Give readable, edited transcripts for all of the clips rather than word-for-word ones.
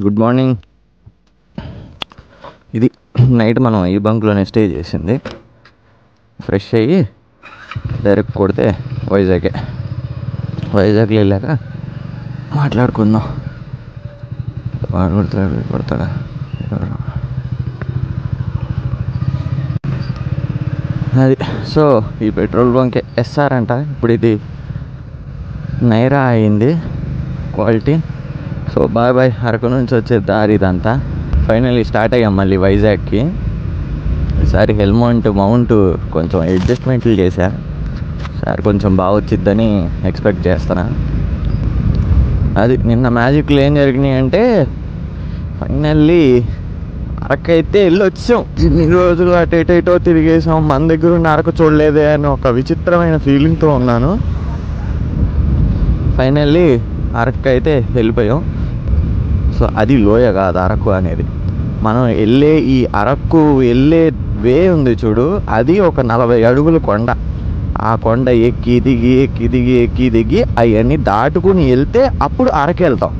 Good morning. ఇది night మనం ఈ బంక్లోనే స్టే చేసింది. ఫ్రెష్ అయ్యి డైరెక్ట్ కొడితే వైజాగ్లో వెళ్ళాక మాట్లాడుకుందాం. వాడు కొడతాడా అది. సో ఈ పెట్రోల్ బంక్ ఎస్ఆర్ అంట. ఇప్పుడు ఇది నైరా అయింది క్వాలిటీ. సో బాయ్ అరకు నుంచి వచ్చే దారి ఇదంతా. ఫైనల్లీ స్టార్ట్ అయ్యాం మళ్ళీ వైజాగ్కి. ఈసారి మౌంట్ కొంచెం అడ్జస్ట్మెంట్లు చేశా. సార్ కొంచెం బాగా వచ్చిద్దని ఎక్స్పెక్ట్ చేస్తున్నా. అది నిన్న మ్యాజిక్లో ఏం జరిగినాయి అంటే, ఫైనల్లీ అరకైతే వెళ్ళి వచ్చాం. ఇన్ని రోజులు అటేటో తిరిగేసాం, మన దగ్గర ఉన్న అరకు చూడలేదే అని ఒక విచిత్రమైన ఫీలింగ్తో ఉన్నాను. ఫైనల్లీ అరకు అయితే వెళ్ళిపోయాం. సో అది లోయ కాదు అరకు అనేది. మనం ఈ అరకు వెళ్ళే వే ఉంది చూడు, అది ఒక 40 అడుగుల కొండ. ఆ కొండ ఎక్కి దిగి అవన్నీ దాటుకుని వెళ్తే అప్పుడు అరకు వెళ్తాం.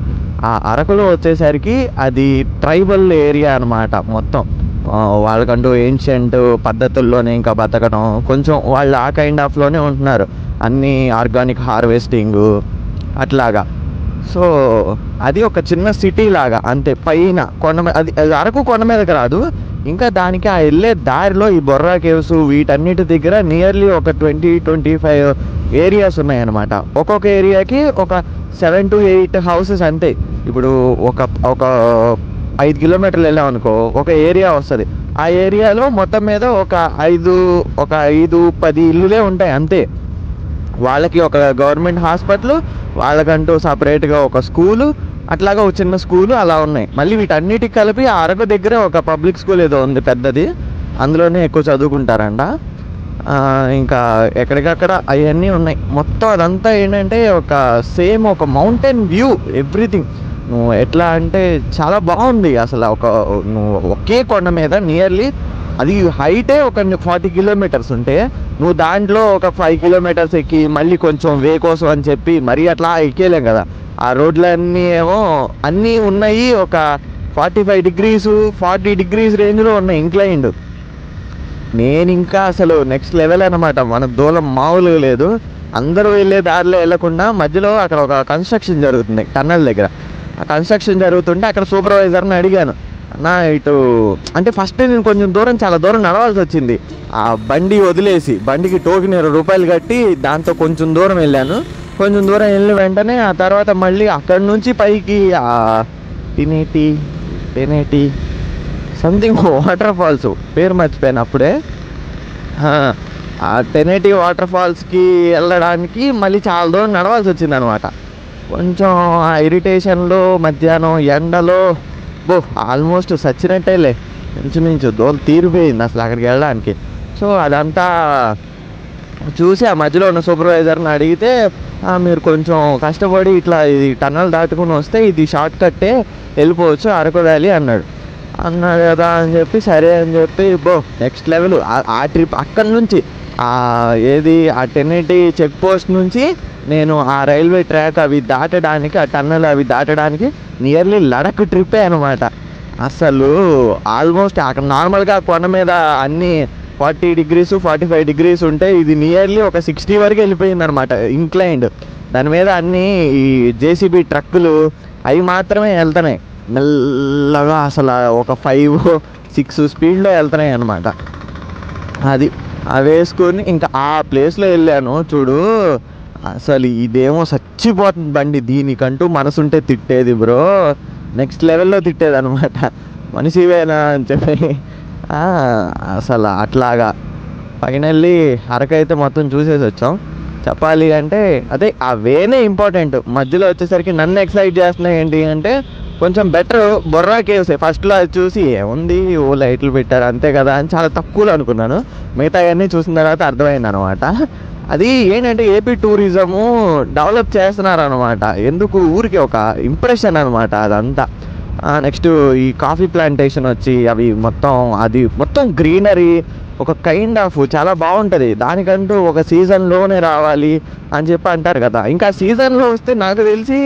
ఆ అరకులో వచ్చేసరికి అది ట్రైబల్ ఏరియా అనమాట. మొత్తం వాళ్ళకంటూ ఏన్షియంట్ పద్ధతుల్లోనే ఇంకా బతకడం, కొంచెం వాళ్ళు ఆ కైండ్ ఆఫ్లోనే ఉంటున్నారు. అన్నీ ఆర్గానిక్ హార్వెస్టింగ్ అట్లాగా. సో అది ఒక చిన్న సిటీ లాగా అంతే. పైన కొండ మీద, అది అరకు కొండ మీదకి రాదు. ఇంకా దానికి ఆ వెళ్ళే దారిలో ఈ బొర్రా కేవ్స్ వీటన్నిటి దగ్గర నియర్లీ ఒక 20-25 ఏరియాస్ ఉన్నాయన్నమాట. ఒక్కొక్క ఏరియాకి ఒక 7 to 8 హౌసెస్ అంతే. ఇప్పుడు ఒక 5 కిలోమీటర్లు వెళ్ళాం అనుకో, ఒక ఏరియా వస్తుంది. ఆ ఏరియాలో మొత్తం మీద ఒక 5-10 ఇల్లులే ఉంటాయి అంతే. వాళ్ళకి ఒక గవర్నమెంట్ హాస్పిటల్, వాళ్ళకంటూ సపరేట్గా ఒక స్కూలు, అట్లాగా ఒక చిన్న స్కూలు అలా ఉన్నాయి. మళ్ళీ వీటన్నిటికి కలిపి ఆ అరకు దగ్గర ఒక పబ్లిక్ స్కూల్ ఏదో ఉంది పెద్దది, అందులోనే ఎక్కువ చదువుకుంటారంట. ఇంకా ఎక్కడికక్కడ అవన్నీ ఉన్నాయి. మొత్తం అదంతా ఏంటంటే ఒక మౌంటైన్ వ్యూ, ఎవ్రీథింగ్. నువ్వు ఎట్లా అంటే చాలా బాగుంది అసలు. నువ్వు ఒకే కొండ మీద నియర్లీ అది హైటే ఒక 40 కిలోమీటర్స్ ఉంటే, నువ్వు దాంట్లో ఒక 5 కిలోమీటర్స్ ఎక్కి మళ్ళీ కొంచెం వే కోసం అని చెప్పి మరీ అట్లా ఎక్కేలేం కదా. ఆ రోడ్లన్నీ ఏమో అన్నీ ఉన్నాయి ఒక 45 degrees 40 degrees రేంజ్లో ఉన్నాయి ఇంక్లైన్డ్. నేను ఇంకా అసలు నెక్స్ట్ లెవెల్ అనమాట. మన దూరం మామూలుగా లేదు. అందరూ వెళ్ళే దారిలో వెళ్ళకుండా మధ్యలో అక్కడ ఒక కన్స్ట్రక్షన్ జరుగుతుంది టన్నల్ దగ్గర. ఆ కన్స్ట్రక్షన్ జరుగుతుంటే అక్కడ సూపర్వైజర్ని అడిగాను, అన్నా ఇటు అంటే ఫస్ట్ నేను చాలా దూరం నడవాల్సి వచ్చింది. ఆ బండి వదిలేసి బండికి టోకెన్ 20 రూపాయలు కట్టి దాంతో కొంచెం దూరం వెళ్ళాను. కొంచెం దూరం వెళ్ళిన వెంటనే ఆ తర్వాత మళ్ళీ అక్కడి నుంచి పైకి టెనేటి సంథింగ్ వాటర్ ఫాల్స్, పేరు మర్చిపోయాను అప్పుడే. ఆ టెనేటి వాటర్ ఫాల్స్కి వెళ్ళడానికి మళ్ళీ చాలా దూరం నడవాల్సి వచ్చింది అనమాట. కొంచెం ఆ ఇరిటేషన్లో మధ్యాహ్నం ఎండలో ఆల్మోస్ట్ సచ్చినట్టేలే, ఇంచుమించు దోలు తీరిపోయింది అసలు అక్కడికి వెళ్ళడానికి. సో అదంతా చూసి ఆ మధ్యలో ఉన్న సూపర్వైజర్ని అడిగితే, మీరు కొంచెం కష్టపడి ఇట్లా ఇది టన్నల్ దాటుకుని వస్తే ఇది షార్ట్ కట్టే వెళ్ళిపోవచ్చు అరకు వ్యాలీ అన్నాడు కదా అని చెప్పి సరే అని చెప్పి నెక్స్ట్ లెవెల్ ఆ ట్రిప్. అక్కడి నుంచి ఆ టెనేటి చెక్ పోస్ట్ నుంచి నేను ఆ రైల్వే ట్రాక్ అవి దాటడానికి, ఆ టన్నల్ అవి దాటడానికి నియర్లీ లడక్ ట్రిప్పే అనమాట. అసలు ఆల్మోస్ట్ అక్కడ నార్మల్గా కొండ మీద అన్నీ 40 degrees 45 degrees ఉంటే ఇది నియర్లీ ఒక 60 వరకు వెళ్ళిపోయింది అనమాట ఇంక్లైన్డ్. దాని మీద అన్నీ ఈ జేసీబీ ట్రక్కులు అవి మాత్రమే వెళ్తున్నాయి మెల్లగా. అసలు ఒక 5-6 స్పీడ్లో వెళ్తున్నాయి అనమాట. అది వేసుకొని ఇంకా ఆ ప్లేస్లో వెళ్ళాను చూడు. అసలు ఇదేమో చచ్చిపోతుంది బండి, దీనికంటూ మనసుంటే తిట్టేది బ్రో, నెక్స్ట్ లెవెల్లో తిట్టేది అనమాట. మనిషివేనా అని చెప్పి. అసలు అట్లాగా ఫైనల్లీ అరకైతే మొత్తం చూసేసి వచ్చాం. చెప్పాలి అంటే అదే ఆ వేనే ఇంపార్టెంట్. మధ్యలో వచ్చేసరికి నన్ను ఎక్సైట్ చేస్తున్నాయి ఏంటి అంటే, కొంచెం బెటర్ బొర్రా కేవ్స్. ఫస్ట్లో అది చూసి ఏముంది లైట్లు పెట్టారు అంతే కదా అని చాలా తక్కువలో అనుకున్నాను. మిగతా అవన్నీ చూసిన తర్వాత అర్థమైంది అనమాట. అది ఏంటంటే ఏపీ టూరిజము డెవలప్ చేస్తున్నారు అనమాట. ఎందుకు ఊరికి ఒక ఇంప్రెషన్ అనమాట అదంతా. నెక్స్ట్ ఈ కాఫీ ప్లాంటేషన్ వచ్చి అవి మొత్తం గ్రీనరీ, ఒక కైండ్ ఆఫ్ చాలా బాగుంటుంది. దానికంటూ ఒక సీజన్లోనే రావాలి అని చెప్పి అంటారు కదా. ఇంకా సీజన్లో వస్తే నాకు తెలిసి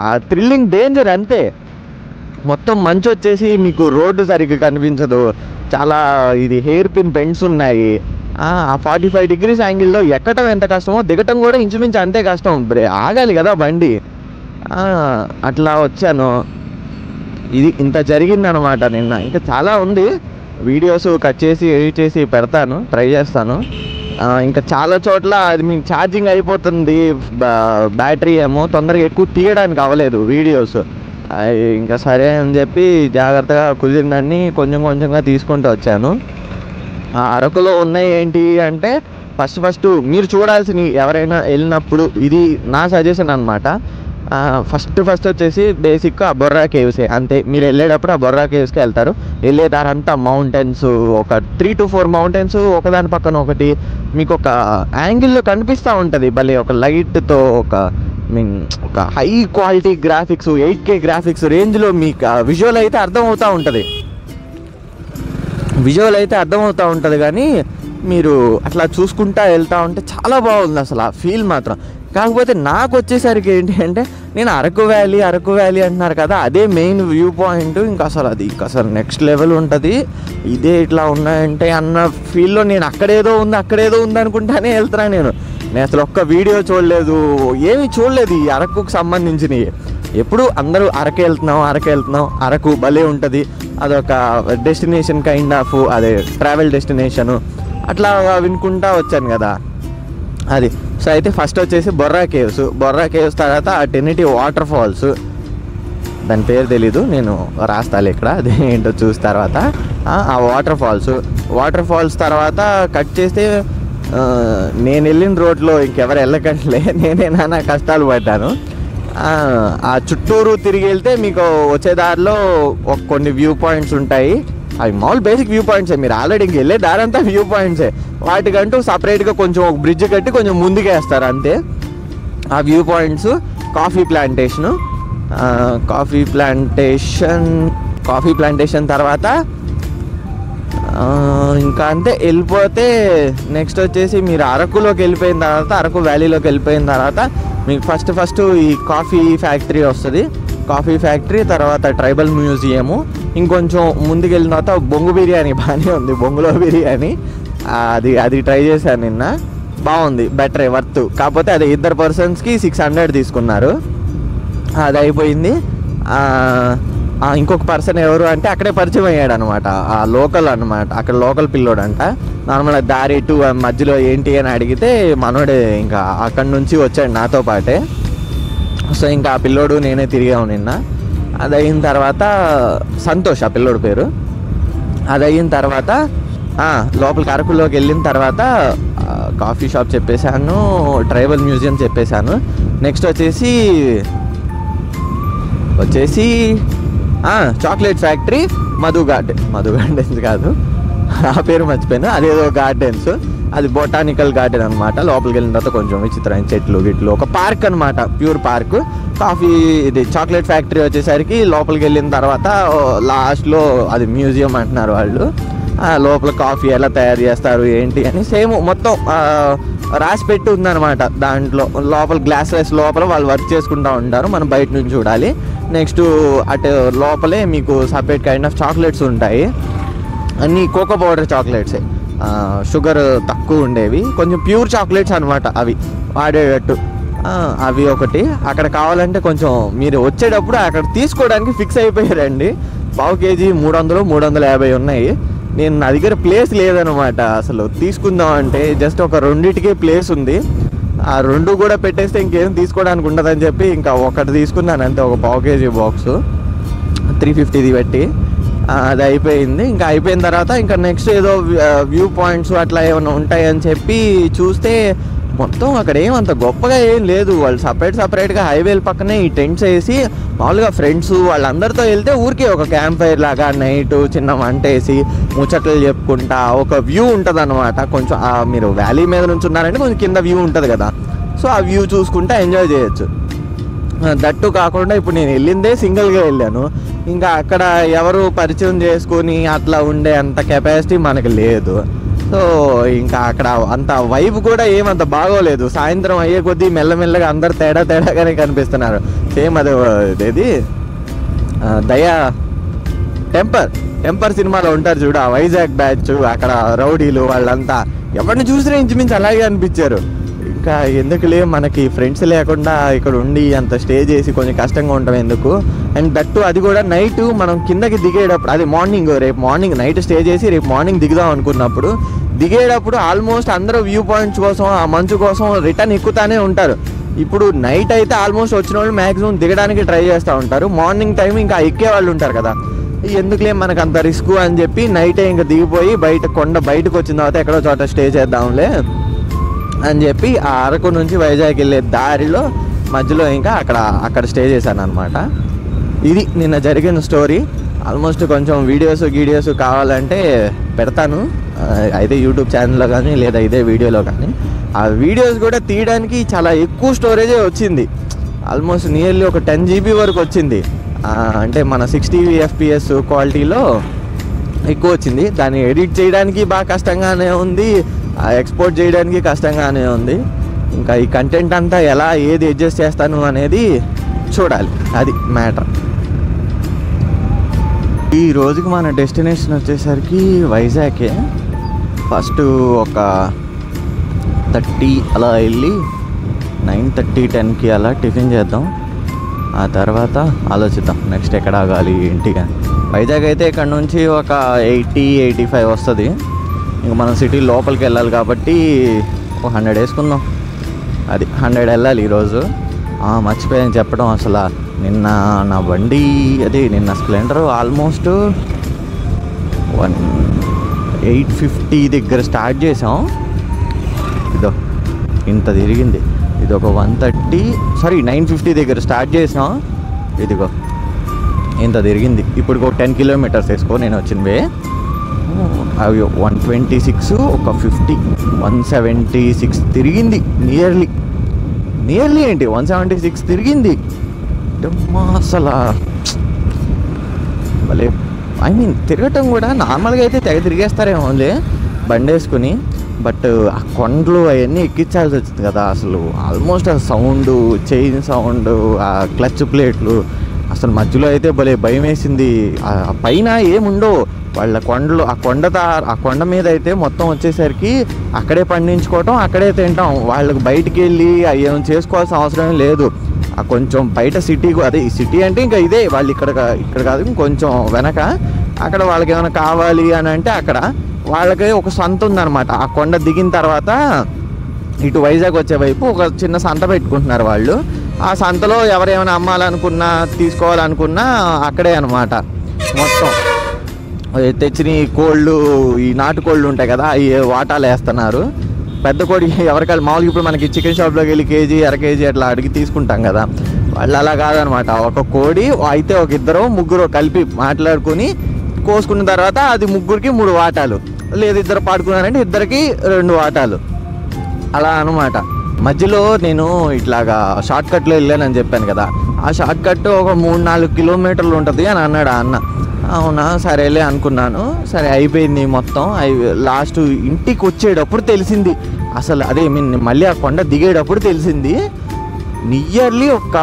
ఆ థ్రిల్లింగ్ డేంజర్ అంతే. మొత్తం మంచు వచ్చేసి మీకు రోడ్డు సరిగ్గా కనిపించదు, చాలా ఇది హెయిర్ పిన్ బెండ్స్ ఉన్నాయి. ఆ 45 డిగ్రీస్ యాంగిల్లో ఎక్కటం ఎంత కష్టమో దిగటం కూడా ఇంచుమించు అంతే కష్టం. ఆగాలి కదా బండి. అట్లా వచ్చాను. ఇది ఇంత జరిగిందనమాట నిన్న. ఇంకా చాలా ఉంది, వీడియోస్ కట్ చేసి ఎడిట్ చేసి పెడతాను, ట్రై చేస్తాను. ఇంకా చాలా చోట్ల అది మీకు ఛార్జింగ్ అయిపోతుంది, బ్యాటరీ ఏమో తొందరగా ఎక్కువ తీయడానికి అవ్వలేదు వీడియోస్. ఇంకా సరే అని చెప్పి జాగ్రత్తగా కుదిరిందాన్ని కొంచెం కొంచెంగా తీసుకుంటూ వచ్చాను. అరకులో ఉన్నాయి ఏంటి అంటే ఫస్ట్ మీరు చూడాల్సినవి ఎవరైనా వెళ్ళినప్పుడు, ఇది నా సజెషన్ అనమాట. ఫస్ట్ వచ్చేసి బేసిక్గా ఆ బొర్రా కేవ్సే అంతే. మీరు వెళ్ళేటప్పుడు ఆ బొర్రా కేవ్స్కి వెళ్తారు. వెళ్ళేదారంతా మౌంటైన్స్, ఒక 3 to 4 మౌంటైన్స్ ఒకదాని పక్కన ఒకటి మీకు ఒక యాంగిల్లో కనిపిస్తూ ఉంటుంది భలే. ఒక లైట్తో ఒక high quality graphics, 8K graphics రేంజ్లో మీకు విజువల్ అయితే అర్థమవుతూ ఉంటుంది కానీ మీరు అట్లా చూసుకుంటా వెళ్తూ ఉంటే చాలా బాగుంది అసలు ఆ ఫీల్ మాత్రం. కాకపోతే నాకు వచ్చేసరికి ఏంటి అంటే, నేను అరకు వ్యాలీ అంటున్నారు కదా, అదే మెయిన్ వ్యూ పాయింట్. ఇంకా అసలు నెక్స్ట్ లెవెల్ ఉంటుంది. ఇదే ఇట్లా ఉన్నాయంటే అన్న ఫీల్లో నేను అక్కడేదో ఉంది అనుకుంటానే వెళ్తున్నాను. నేను అసలు ఒక్క వీడియో చూడలేదు, ఏమీ చూడలేదు ఈ అరకుకు సంబంధించినవి. ఎప్పుడు అందరూ అరకు వెళ్తున్నాం, అరకు భలే ఉంటుంది, అదొక డెస్టినేషన్ కైండ్ ఆఫ్, అదే ట్రావెల్ డెస్టినేషను అట్లా వినుకుంటా వచ్చాను కదా అది. సో అయితే ఫస్ట్ వచ్చేసి బొర్రా కేవ్స్ తర్వాత టెనిటీ వాటర్ ఫాల్స్, దాని పేరు తెలీదు, నేను రాస్తాను ఇక్కడ, అది ఏంటో చూసిన తర్వాత ఆ వాటర్ ఫాల్స్ తర్వాత కట్ చేస్తే నేను వెళ్ళిన రోడ్లో ఇంకెవరు వెళ్ళకండిలే, నేనే నానా కష్టాలు పడ్డాను. ఆ చుట్టూరు తిరిగి వెళ్తే మీకు వచ్చే దారిలో కొన్ని వ్యూ పాయింట్స్ ఉంటాయి. అవి మామూలు బేసిక్ వ్యూ పాయింట్సే, మీరు ఆల్రెడీ ఇంక వెళ్ళే దారంతా వ్యూ పాయింట్సే. వాటికంటూ సపరేట్గా కొంచెం ఒక బ్రిడ్జ్ కట్టి కొంచెం ముందుకు వేస్తారు అంతే. ఆ వ్యూ పాయింట్స్ కాఫీ ప్లాంటేషన్ తర్వాత ఇంకా అంతే వెళ్ళిపోతే, నెక్స్ట్ వచ్చేసి మీరు అరకులోకి వెళ్ళిపోయిన తర్వాత, అరకు వ్యాలీలోకి వెళ్ళిపోయిన తర్వాత మీకు ఫస్ట్ ఈ కాఫీ ఫ్యాక్టరీ వస్తుంది. కాఫీ ఫ్యాక్టరీ తర్వాత ట్రైబల్ మ్యూజియము, ఇంకొంచెం ముందుకు వెళ్ళిన తర్వాత బొంగు బిర్యానీ బాగానే ఉంది, బొంగులో బిర్యానీ అది ట్రై చేశాను నిన్న, బాగుంది, బెటరే, వర్త్. కాకపోతే అది 2 పర్సన్స్కి 600 తీసుకున్నారు. అది అయిపోయింది. ఇంకొక పర్సన్ ఎవరు అంటే అక్కడే పరిచయం అయ్యాడు అనమాట, ఆ లోకల్ అనమాట, అక్కడ లోకల్ పిల్లోడు అంట. నార్మల్గా దారి టు మధ్యలో ఏంటి అని అడిగితే మనోడే ఇంకా అక్కడి నుంచి వచ్చాడు నాతో పాటే. సో ఇంకా ఆ పిల్లోడు నేనే తిరిగాము నిన్న. అది అయిన తర్వాత సంతోష్ ఆ పిల్లోడు పేరు. అది అయిన తర్వాత లోపలికి అరకులోకి వెళ్ళిన తర్వాత కాఫీ షాప్ చెప్పేశాను, ట్రైబల్ మ్యూజియం చెప్పేశాను. నెక్స్ట్ వచ్చేసి చాక్లెట్ ఫ్యాక్టరీ, మధు గార్డెన్స్ కాదు, ఆ పేరు మర్చిపోయాను, అదేదో గార్డెన్స్, అది బొటానికల్ గార్డెన్ అనమాట. లోపలికి వెళ్ళిన తర్వాత కొంచెం విచిత్రమైన చెట్లు ఒక పార్క్ అనమాట, ప్యూర్ పార్క్. ఇది చాక్లెట్ ఫ్యాక్టరీ వచ్చేసరికి లోపలికి వెళ్ళిన తర్వాత లాస్ట్లో అది మ్యూజియం అంటున్నారు వాళ్ళు. లోపల కాఫీ ఎలా తయారు చేస్తారు ఏంటి అని సేమ్ మొత్తం రాసి పెట్టి ఉందన్నమాట. దాంట్లో లోపల గ్లాసెస్ లోపల వాళ్ళు వర్క్ చేసుకుంటూ ఉంటారు, మనం బయట నుంచి చూడాలి. నెక్స్ట్ అటు లోపలే మీకు సపరేట్ కైండ్ ఆఫ్ చాక్లెట్స్ ఉంటాయి, అన్నీ కోకో పౌడర్ చాక్లెట్సే, షుగర్ తక్కువ ఉండేవి, కొంచెం ప్యూర్ చాక్లెట్స్ అనమాట అవి వాడేటట్టు. అవి ఒకటి. అక్కడ కావాలంటే కొంచెం మీరు వచ్చేటప్పుడు అక్కడ తీసుకోవడానికి ఫిక్స్ అయిపోయారండి. పావు కేజీ 300-350 ఉన్నాయి. నా దగ్గర ప్లేస్ లేదనమాట అసలు తీసుకుందాం అంటే, జస్ట్ ఒక 2టికే ప్లేస్ ఉంది. ఆ 2 కూడా పెట్టేస్తే ఇంకేం తీసుకోవడానికి ఉండదని చెప్పి ఇంకా ఒకటి తీసుకున్నాను అంతే, ఒక పావు కేజీ బాక్స్ 350 పెట్టి. అది అయిపోయింది. ఇంకా అయిపోయిన తర్వాత ఇంకా నెక్స్ట్ ఏదో వ్యూ పాయింట్స్ అట్లా ఏమైనా ఉంటాయని చెప్పి చూస్తే మొత్తం అక్కడ ఏమంత గొప్పగా ఏం లేదు. వాళ్ళు సపరేట్గా హైవేల పక్కనే ఈ టెంట్స్ వేసి మామూలుగా ఫ్రెండ్స్ వాళ్ళందరితో వెళ్తే ఊరికే ఒక క్యాంప్ ఫైర్ లాగా నైట్ చిన్న వంట వేసి ముచ్చట్లు చెప్పుకుంటా ఒక వ్యూ ఉంటుంది అనమాట. కొంచెం మీరు వ్యాలీ మీద నుంచి ఉన్నారంటే కొంచెం కింద వ్యూ ఉంటుంది కదా, సో ఆ వ్యూ చూసుకుంటా ఎంజాయ్ చేయొచ్చు. దట్టు కాకుండా ఇప్పుడు నేను వెళ్ళిందే సింగిల్గా వెళ్ళాను. ఇంకా అక్కడ ఎవరు పరిచయం చేసుకొని అట్లా ఉండే అంత కెపాసిటీ మనకు లేదు. సో ఇంకా అక్కడ అంత వైబ్ కూడా ఏమంత బాగోలేదు. సాయంత్రం అయ్యే కొద్దీ మెల్లమెల్లగా అందరు తేడాగానే కనిపిస్తున్నారు. సేమ్ అదేది దయా టెంపర్ సినిమాలో ఉంటారు చూడు, ఆ వైజాగ్ బ్యాచ్, అక్కడ రౌడీలు వాళ్ళంతా ఎవరిని చూసినా ఇంచుమించు అలాగే అనిపించారు. ఇంకా ఎందుకులే మనకి ఫ్రెండ్స్ లేకుండా ఇక్కడ ఉండి అంత స్టే చేసి కొంచెం కష్టంగా ఉంటాం ఎందుకు. అండ్ దట్టు అది కూడా నైట్ మనం కిందకి దిగేటప్పుడు, అది రేపు మార్నింగ్ నైట్ స్టే చేసి రేపు మార్నింగ్ దిగుదాం అనుకున్నప్పుడు, దిగేటప్పుడు ఆల్మోస్ట్ అందరూ వ్యూ పాయింట్స్ కోసం ఆ మంచు కోసం రిటర్న్ ఎక్కుతానే ఉంటారు. ఇప్పుడు నైట్ అయితే ఆల్మోస్ట్ వచ్చిన వాళ్ళు మ్యాక్సిమం దిగడానికి ట్రై చేస్తూ ఉంటారు. మార్నింగ్ టైం ఇంకా ఎక్కే వాళ్ళు ఉంటారు కదా, ఎందుకులే మనకు అంత రిస్క్ అని చెప్పి నైటే ఇంకా దిగిపోయి బయటకు వచ్చిన తర్వాత ఎక్కడో చోట స్టే చేద్దాంలే అని చెప్పి ఆ అరకు నుంచి వైజాగ్ వెళ్ళే దారిలో మధ్యలో ఇంకా అక్కడ స్టే చేశాను అనమాట. ఇది నిన్న జరిగిన స్టోరీ. ఆల్మోస్ట్ కొంచెం వీడియోస్ కావాలంటే పెడతాను, అయితే యూట్యూబ్ ఛానల్లో కానీ లేదా ఇదే వీడియోలో కానీ. ఆ వీడియోస్ కూడా తీయడానికి చాలా ఎక్కువ స్టోరేజే వచ్చింది, ఆల్మోస్ట్ నియర్లీ ఒక 10 GB వరకు వచ్చింది. అంటే మన 60 FPS క్వాలిటీలో ఎక్కువ వచ్చింది. దాన్ని ఎడిట్ చేయడానికి బాగా కష్టంగానే ఉంది, ఎక్స్పోర్ట్ చేయడానికి కష్టంగానే ఉంది. ఇంకా ఈ కంటెంట్ అంతా ఏది అడ్జస్ట్ చేస్తాను అనేది చూడాలి, అది మ్యాటర్. ఈ రోజుకి మన డెస్టినేషన్ వచ్చేసరికి వైజాగే. ఫస్ట్ ఒక 30 అలా వెళ్ళి 9:30, 10కి అలా టిఫిన్ చేద్దాం. ఆ తర్వాత ఆలోచిద్దాం నెక్స్ట్ ఎక్కడ ఆగాలి ఏంటి అని. వైజాగ్ అయితే ఇక్కడ నుంచి ఒక 80-85 వస్తుంది. ఇంక మనం సిటీ లోపలికి వెళ్ళాలి కాబట్టి ఒక 100 వేసుకుందాం. అది 100 వెళ్ళాలి ఈరోజు. మర్చిపోయాను చెప్పడం, అసలు నిన్న నా బండి నిన్న స్ప్లెండర్ ఆల్మోస్ట్ 850 దగ్గర స్టార్ట్ చేసాం. ఇంత తిరిగింది. ఇది ఒక 950 దగ్గర స్టార్ట్ చేసాం. ఇదిగో ఇంత తిరిగింది. ఇప్పుడు ఒక 10 kilometers వేసుకో నేను వచ్చినవే. అవి 126, ఒక 50, 176 తిరిగింది. నియర్లీ ఏంటి 176 తిరిగింది. అసలు భలే, తిరగటం కూడా నార్మల్గా అయితే తెగ తిరిగేస్తారేమోలే బండి వేసుకుని, బట్ ఆ కొండలు అవన్నీ ఎక్కించాల్సి వచ్చింది కదా. అసలు ఆల్మోస్ట్ ఆ సౌండ్, చైన్ సౌండ్, ఆ క్లచ్ ప్లేట్లు, అసలు మధ్యలో అయితే భలే భయం వేసింది. ఆ పైన ఏముండవు వాళ్ళ కొండలు, ఆ కొండ మీద అయితే మొత్తం వచ్చేసరికి అక్కడే పండించుకోవటం, అక్కడే తింటాం. వాళ్ళకి బయటికి వెళ్ళి ఏమైనా చేసుకోవాల్సిన అవసరం లేదు. ఆ కొంచెం బయట ఈ సిటీ అంటే ఇంకా ఇదే, వాళ్ళు ఇక్కడ కాదు ఇంకొంచెం వెనక, అక్కడ వాళ్ళకి ఏమైనా కావాలి అని అంటే అక్కడ వాళ్ళకి ఒక సంత ఉందన్నమాట. ఆ కొండ దిగిన తర్వాత ఇటు వైజాగ్ వచ్చే వైపు ఒక చిన్న సంత పెట్టుకుంటున్నారు వాళ్ళు. ఆ సంతలో ఎవరేమైనా అమ్మాలనుకున్నా తీసుకోవాలనుకున్నా అక్కడే అనమాట. మొత్తం తెచ్చిన కోళ్ళు, ఈ నాటుకోళ్ళు ఉంటాయి కదా, అవి వాటాలు వేస్తున్నారు. పెద్ద కోడి ఎవరికాళ్ళు మామూలుగా ఇప్పుడు మనకి చికెన్ షాప్లోకి వెళ్ళి కేజీ, అర కేజీ అట్లా అడిగి తీసుకుంటాం కదా, వాళ్ళు అలా కాదనమాట. ఒక కోడి అయితే ఒక 2-3 కలిపి మాట్లాడుకుని కోసుకున్న తర్వాత అది 3కి 3 వాటాలు, లేదు 2 పాడుకున్నారంటే 2కి 2 వాటాలు, అలా అనమాట. మధ్యలో నేను ఇట్లాగా షార్ట్ కట్లో వెళ్ళానని చెప్పాను కదా, ఆ షార్ట్ కట్ ఒక 3-4 kilometers ఉంటుంది అని అన్నాడు ఆ అన్న. అవునా సరేలే అనుకున్నాను. సరే అయిపోయింది మొత్తం. లాస్ట్ ఇంటికి వచ్చేటప్పుడు తెలిసింది అసలు, మళ్ళీ ఆ కొండ దిగేటప్పుడు తెలిసింది నియర్లీ ఒక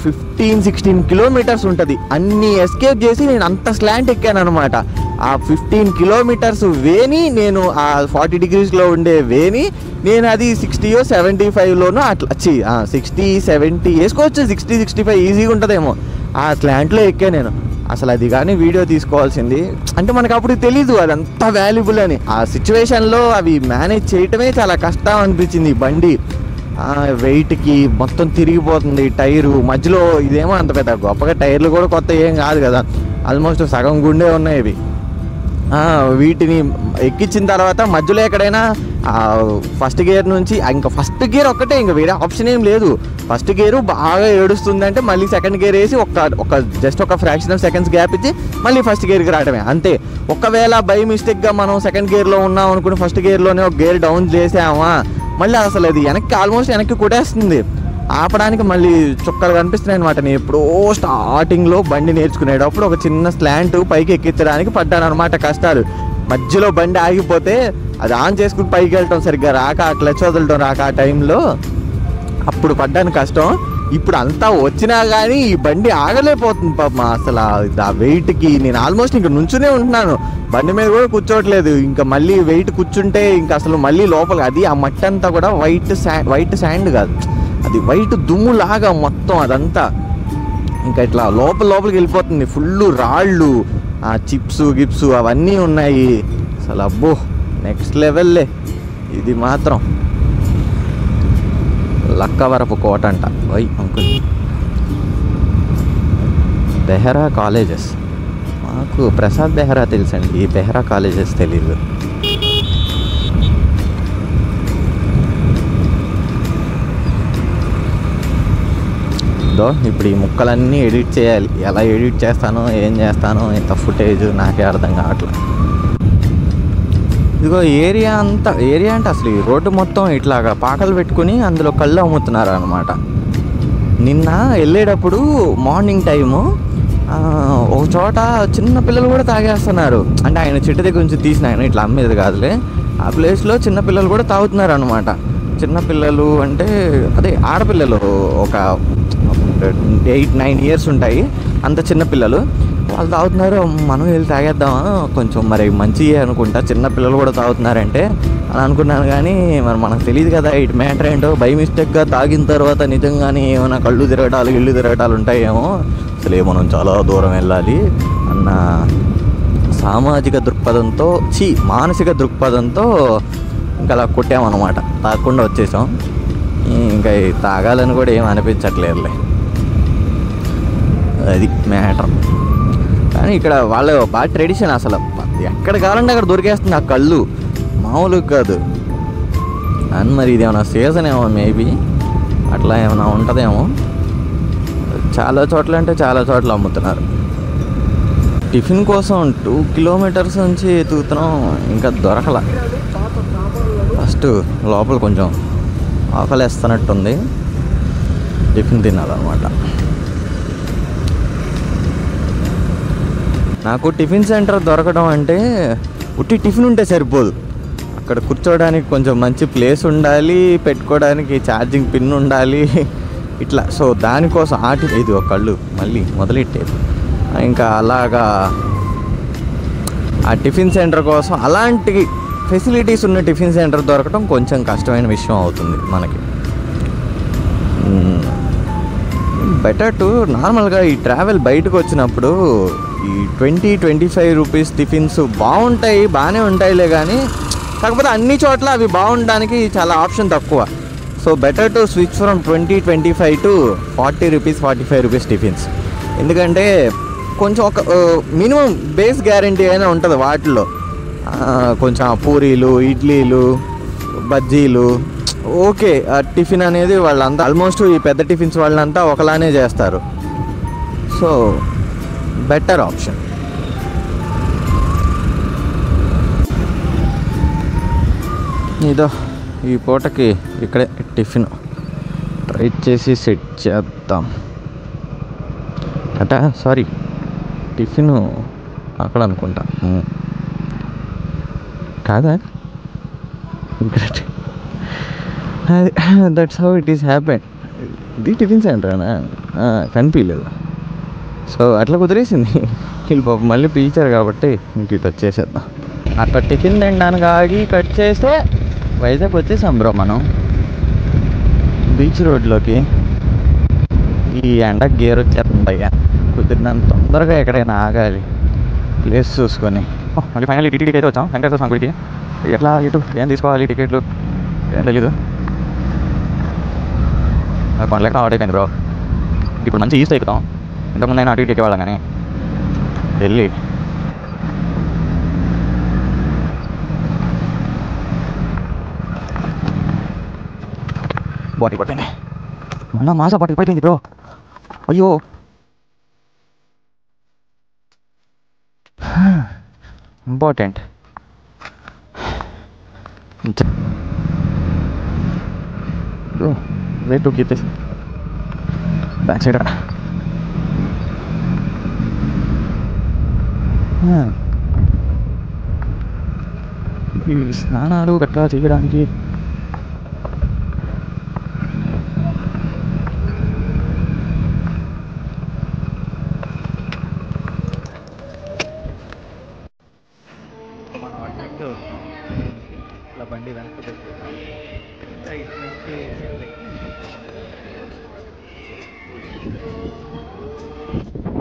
15-16 kilometers ఉంటుంది. అన్నీ ఎస్కేప్ చేసి నేను అంత స్లాంట్ ఎక్కాను అనమాట. ఆ 15 kilometers వేని నేను ఆ 40 degreesలో ఉండే వేని నేను అది 60 or 75లోనూ అట్లా 60-70 వేసుకోవచ్చు, 60-65 ఈజీగా ఉంటుందేమో. ఆ స్లాంట్లో ఎక్కా నేను. అసలు అది కానీ వీడియో తీసుకోవాల్సింది. అంటే మనకు అప్పుడు తెలీదు అదంత వాల్యుబుల్ అని. ఆ సిచ్యువేషన్లో అవి మేనేజ్ చేయటమే చాలా కష్టం అనిపించింది. బండి వెయిట్కి మొత్తం తిరిగిపోతుంది టైరు మధ్యలో. ఇదేమో అంత పెద్ద గొప్పగా టైర్లు కూడా కొత్త ఏం కాదు కదా, ఆల్మోస్ట్ సగం గుండే ఉన్నాయి ఇవి. వీటిని ఎక్కించిన తర్వాత మధ్యలో ఎక్కడైనా ఫస్ట్ గేర్ నుంచి ఇంకా ఫస్ట్ గేర్ ఒక్కటే, ఇంకా వేరే ఆప్షన్ ఏం లేదు. ఫస్ట్ గేరు బాగా ఏడుస్తుంది అంటే మళ్ళీ సెకండ్ గేర్ వేసి జస్ట్ ఒక ఫ్రాక్షన్ ఆఫ్ సెకండ్స్ గ్యాప్ ఇచ్చి మళ్ళీ ఫస్ట్ గేర్కి రావడమే అంతే. ఒకవేళ బై మిస్టేక్గా మనం సెకండ్ గేర్లో ఉన్నాం అనుకుని ఫస్ట్ గేర్లోనే ఒక గేర్ డౌన్ చేసామా మళ్ళీ అసలు అది ఆల్మోస్ట్ వెనక్కి కొట్టేస్తుంది. ఆపడానికి మళ్ళీ చుక్కలు కనిపిస్తున్నాయి అనమాట. నేను ఎప్పుడో స్టార్టింగ్లో బండి నేర్చుకునేటప్పుడు ఒక చిన్న స్లాంట్ పైకి ఎక్కించడానికి పడ్డాను అనమాట కష్టాలు. మధ్యలో బండి ఆగిపోతే అది ఆన్ చేసుకుని పైకి వెళ్ళటం సరిగ్గా రాక, క్లచ్ వదలటం రాక, ఆ టైంలో అప్పుడు పడ్డాను కష్టం. ఇప్పుడు అంతా వచ్చినా కానీ ఈ బండి ఆగలేకపోతుంది పాపం. అసలు ఆ వెయిట్కి నేను ఆల్మోస్ట్ ఇంకా నుంచునే ఉంటున్నాను, బండి మీద కూడా కూర్చోవట్లేదు. ఇంకా మళ్ళీ వెయిట్ కూర్చుంటే ఇంకా అసలు మళ్ళీ లోపల అది ఆ మట్టి అంతా కూడా వైట్ శాండ్ కాదు, అది వైట్ దుమ్ములాగా మొత్తం అదంతా ఇంకా ఇట్లా లోపలికి వెళ్ళిపోతుంది. ఫుల్ రాళ్ళు, ఆ చిప్స్ గిప్స్ అవన్నీ ఉన్నాయి. అసలు అబ్బో నెక్స్ట్ లెవెల్లే ఇది మాత్రం. లక్కవరపు కోట అంట. వై అంకుల్ బెహ్రా కాలేజెస్, మాకు ప్రసాద్ బెహ్రా తెలుసండి, బెహ్రా కాలేజెస్ తెలీదు. ఇప్పుడు ఈ ముక్కలన్నీ ఎడిట్ చేయాలి. ఎలా ఎడిట్ చేస్తానో ఏం చేస్తానో ఇంత ఫుటేజ్ నాకే అర్థం కావట్లేదు. ఇదిగో ఏరియా అంటే అసలు ఈ రోడ్డు మొత్తం ఇట్లాగా పాకలు పెట్టుకుని అందులో కళ్ళు అమ్ముతున్నారు అనమాట. నిన్న వెళ్ళేటప్పుడు మార్నింగ్ టైము ఒక చోట చిన్న పిల్లలు కూడా తాగేస్తున్నారు. అంటే ఆయన చెట్టు దగ్గర నుంచి తీసిన, ఆయన ఇట్లా అమ్మేది కాదులే, ఆ ప్లేస్లో చిన్న పిల్లలు కూడా తాగుతున్నారు అనమాట. చిన్నపిల్లలు అంటే అదే ఆడపిల్లలు, ఒక 8-9 ఇయర్స్ ఉంటాయి, అంత చిన్నపిల్లలు వాళ్ళు తాగుతున్నారు. మనం వెళ్ళి తాగేద్దామా, కొంచెం మరి మంచిగా అనుకుంటా, చిన్నపిల్లలు కూడా తాగుతున్నారంటే అని అనుకున్నాను. కానీ మరి మనకు తెలియదు కదా ఇటు మ్యాటర్ ఏంటో. బై మిస్టేక్గా తాగిన తర్వాత నిజంగానే ఏమైనా కళ్ళు తిరగటాలు ఇళ్ళు తిరగటాలు ఉంటాయేమో, అసలే మనం చాలా దూరం వెళ్ళాలి అన్న సామాజిక దృక్పథంతో మానసిక దృక్పథంతో ఇంకా అలా కొట్టామన్నమాట. తాగకుండా వచ్చేసాం. ఇంకా తాగాలని కూడా ఏం అనిపించట్లేదులే, అది మ్యాటర్. కానీ ఇక్కడ వాళ్ళ బాగా ట్రెడిషన్, అసలు ఎక్కడ కావాలంటే అక్కడ దొరికేస్తుంది ఆ కళ్ళు, మామూలుగా కాదు. అని మరి ఇది ఏమైనా సీజన్ ఏమో, మేబీ అట్లా ఏమైనా ఉంటుందేమో. చాలా చోట్ల అంటే చాలా చోట్ల అమ్ముతున్నారు. టిఫిన్ కోసం 2 కిలోమీటర్స్ నుంచి ఎతుకుతున్నాం, ఇంకా దొరకల. ఫస్ట్ లోపల కొంచెం ఆకలేస్తున్నట్టుంది, టిఫిన్ తినాలన్నమాట. నాకు టిఫిన్ సెంటర్ దొరకడం అంటే ఉట్టి టిఫిన్ ఉంటే సరిపోదు, అక్కడ కూర్చోవడానికి కొంచెం మంచి ప్లేస్ ఉండాలి, పెట్టుకోవడానికి ఛార్జింగ్ పిన్ ఉండాలి ఇట్లా. సో దానికోసం ఇది ఒక కళ్ళు మళ్ళీ మొదలెట్టేది. ఇంకా అలాగా ఆ టిఫిన్ సెంటర్ కోసం అలాంటి ఫెసిలిటీస్ ఉన్న టిఫిన్ సెంటర్ దొరకడం కొంచెం కష్టమైన విషయం అవుతుంది మనకి. బెటర్ టు నార్మల్గా ఈ ట్రావెల్ బయటకు వచ్చినప్పుడు ఈ 20-25 రూపీస్ టిఫిన్స్ బాగానే ఉంటాయిలే, కానీ కాకపోతే అన్ని చోట్ల అవి బాగుండడానికి చాలా ఆప్షన్ తక్కువ. So better to switch from 20-25 to 40 rupees 45 rupees tiffins. ఎందుకంటే కొంచెం ఒక మినిమం బేస్ గ్యారంటీ అయినా ఉంటుంది వాటిల్లో. కొంచెం పూరీలు, ఇడ్లీలు, బజ్జీలు, ఓకే. టిఫిన్ అనేది వాళ్ళంతా ఆల్మోస్ట్ ఈ పెద్ద టిఫిన్స్ వాళ్ళంతా ఒకలానే చేస్తారు. So better option. ఇదో ఈ పూటకి ఇక్కడే టిఫిన్ ట్రై చేసి సెట్ చేద్దాం అట. సారీ, టిఫిన్ అక్కడ అనుకుంటా కాదా? That's how it is happen. ఇది టిఫిన్ సెంటరేనా? కనిపించలేదు. సో అట్లా కుదిరేసింది. వీళ్ళు పాపం మళ్ళీ పిలిచారు కాబట్టి ఇంక ఇటు వచ్చేసేద్దాం. అక్కడ టిఫిన్ తినడానికి ఆగి కట్ చేస్తే వైజాగ్ వచ్చేసాం బ్రో మనం బీచ్ రోడ్లోకి. ఈ ఎండకు గేర్ వచ్చేస్తుంది అయ్యా, కుదిరినంత తొందరగా ఎక్కడైనా ఆగాలి ప్లేస్ చూసుకొని. మళ్ళీ ఫైనల్ టీటీడీకి అయితే వచ్చాం, వెంకటేశ్వర స్వామి గుడికి. ఎట్లా ఇటు ఏం తీసుకోవాలి, టికెట్లు ఏం తెలీదు. కొండలేక ఆర్డర్ అయిపోయింది బ్రో. ఇప్పుడు మంచి ఈస్ట్ ఎక్కుతాం, ఇంతకుముందు అయినా అటు ఇటు ఎక్కేవాళ్ళం కానీ వెళ్ళి బాడీ పడిపోయింది. మొన్న మాస బాడీ పడిపోయింది బ్రో. అయ్యో important. Bro wait to keep this back side. ఈ స్నానాలు గట్రా చేయడానికి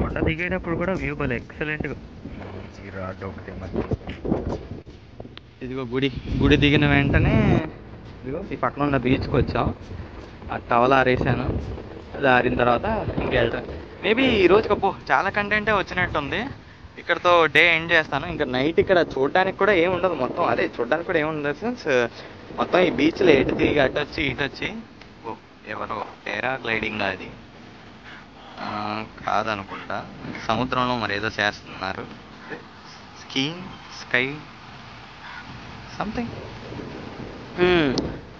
కొండ దిగేటప్పుడు కూడా వ్యూ భలే ఎక్సలెంట్గా. ఈ రాడ్ ఒకటి మధ్య ఇదిగో గుడి దిగిన వెంటనే ఇదిగో ఈ పక్కన ఉన్న బీచ్కి వచ్చాం. ఆ టవల్ ఆరేసాను. అది ఆరిన తర్వాత ఇంకెళ్తాను. మేబీ ఈ రోజుకి అబ్బో చాలా కంటెంటే వచ్చినట్టుంది. ఇక్కడతో డే ఎండ్ చేస్తాను. ఇంకా నైట్ ఇక్కడ చూడడానికి కూడా ఏమి ఉండదు. మొత్తం అదే చూడడానికి కూడా ఏమి ఉండదు సిన్స్ మొత్తం ఈ బీచ్లో ఎటు తిరిగి అటు వచ్చి ఇటు వచ్చి. ఓ ఎవరో పారాగ్లైడింగ్ అది కాదనుకుంటా, సముద్రంలో మరి ఏదో చేస్తున్నారు. Sky something.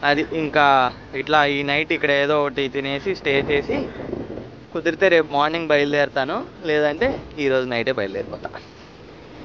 అది ఇంకా ఇట్లా ఈ నైట్ ఇక్కడ ఏదో ఒకటి తినేసి స్టే చేసి కుదిరితే రేపు మార్నింగ్ బయలుదేరుతాను, లేదంటే ఈరోజు నైటే బయలుదేరిపోతా.